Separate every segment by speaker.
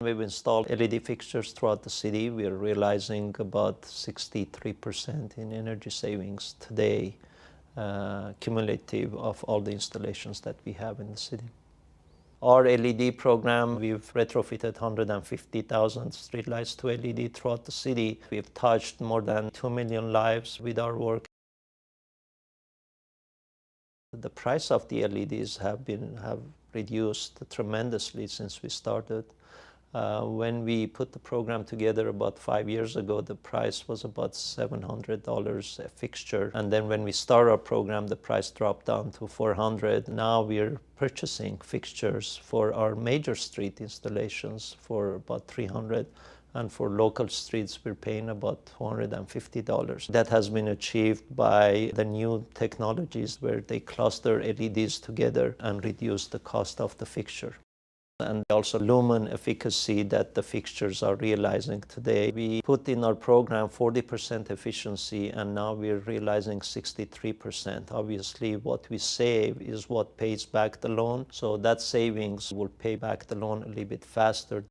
Speaker 1: We've installed LED fixtures throughout the city. We are realizing about 63% in energy savings today, cumulative of all the installations that we have in the city. Our LED program, we've retrofitted 150,000 streetlights to LED throughout the city. We've touched more than 2 million lives with our work. The price of the LEDs have reduced tremendously since we started. When we put the program together about 5 years ago, the price was about $700 a fixture. And then when we started our program, the price dropped down to $400. Now we're purchasing fixtures for our major street installations for about $300. And for local streets, we're paying about $250. That has been achieved by the new technologies where they cluster LEDs together and reduce the cost of the fixture. And also lumen efficacy that the fixtures are realizing today. We put in our program 40% efficiency, and now we're realizing 63%. Obviously, what we save is what pays back the loan. So that savings will pay back the loan a little bit faster.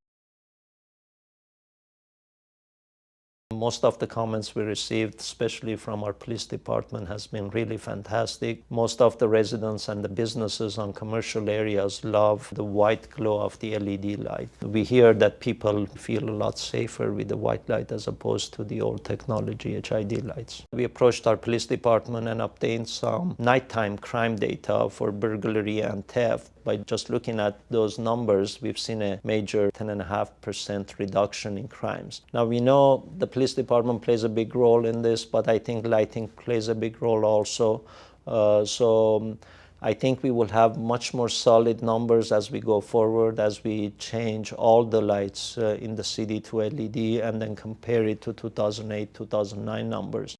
Speaker 1: Most of the comments we received, especially from our police department, has been really fantastic. Most of the residents and the businesses on commercial areas love the white glow of the LED light. We hear that people feel a lot safer with the white light as opposed to the old technology HID lights. We approached our police department and obtained some nighttime crime data for burglary and theft. By just looking at those numbers, we've seen a major 10.5% reduction in crimes. Now, we know the police department plays a big role in this, but I think lighting plays a big role also. So I think we will have much more solid numbers as we go forward, as we change all the lights in the city to LED and then compare it to 2008, 2009 numbers.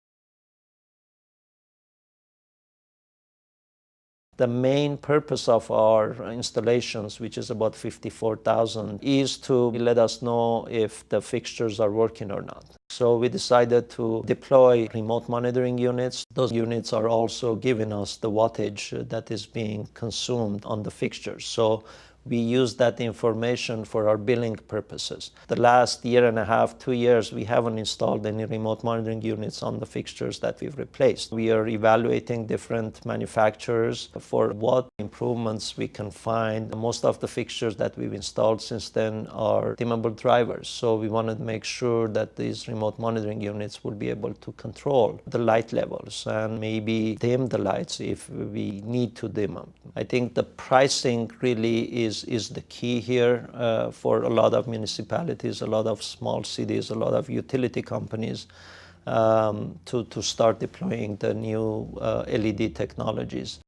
Speaker 1: The main purpose of our installations, which is about 54,000, is to let us know if the fixtures are working or not. So we decided to deploy remote monitoring units. Those units are also giving us the wattage that is being consumed on the fixtures. So we use that information for our billing purposes. The last year and a half, 2 years, we haven't installed any remote monitoring units on the fixtures that we've replaced. We are evaluating different manufacturers for what improvements we can find. Most of the fixtures that we've installed since then are dimmable drivers. So we wanted to make sure that these remote monitoring units will be able to control the light levels and maybe dim the lights if we need to dim them. I think the pricing really is the key here for a lot of municipalities, a lot of small cities, a lot of utility companies to start deploying the new LED technologies.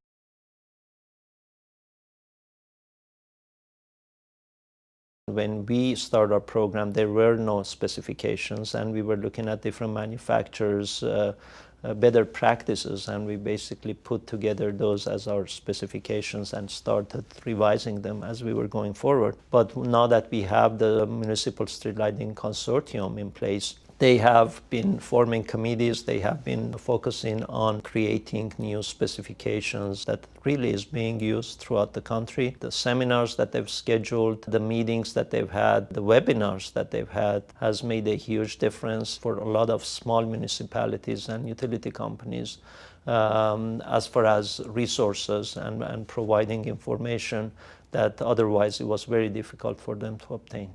Speaker 1: When we started our program, there were no specifications, and we were looking at different manufacturers' better practices, and we basically put together those as our specifications and started revising them as we were going forward. But now that we have the Municipal Street Lighting Consortium in place, they have been forming committees. They have been focusing on creating new specifications that really is being used throughout the country. The seminars that they've scheduled, the meetings that they've had, the webinars that they've had has made a huge difference for a lot of small municipalities and utility companies as far as resources and providing information that otherwise it was very difficult for them to obtain.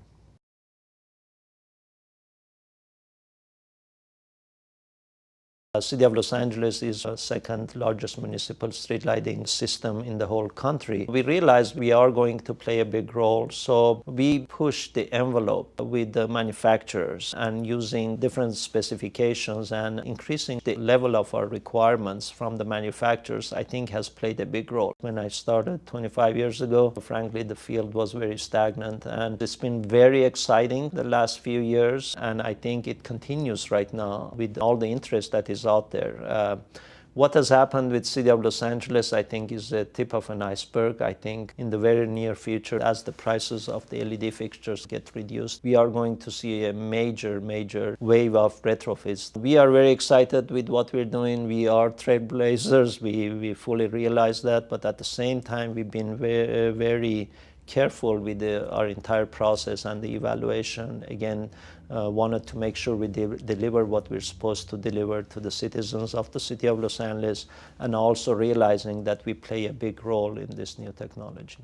Speaker 1: The City of Los Angeles is the second largest municipal street lighting system in the whole country. We realized we are going to play a big role, so we pushed the envelope with the manufacturers and using different specifications and increasing the level of our requirements from the manufacturers, I think has played a big role. When I started 25 years ago, frankly, the field was very stagnant, and it's been very exciting the last few years, and I think it continues right now with all the interest that is out there. What has happened with City of Los Angeles, I think, is the tip of an iceberg. I think in the very near future, as the prices of the LED fixtures get reduced, we are going to see a major wave of retrofits. We are very excited with what we're doing. We are trailblazers. We fully realize that, but at the same time, we've been very careful with our entire process and the evaluation. Again, wanted to make sure we deliver what we're supposed to deliver to the citizens of the city of Los Angeles, and also realizing that we play a big role in this new technology.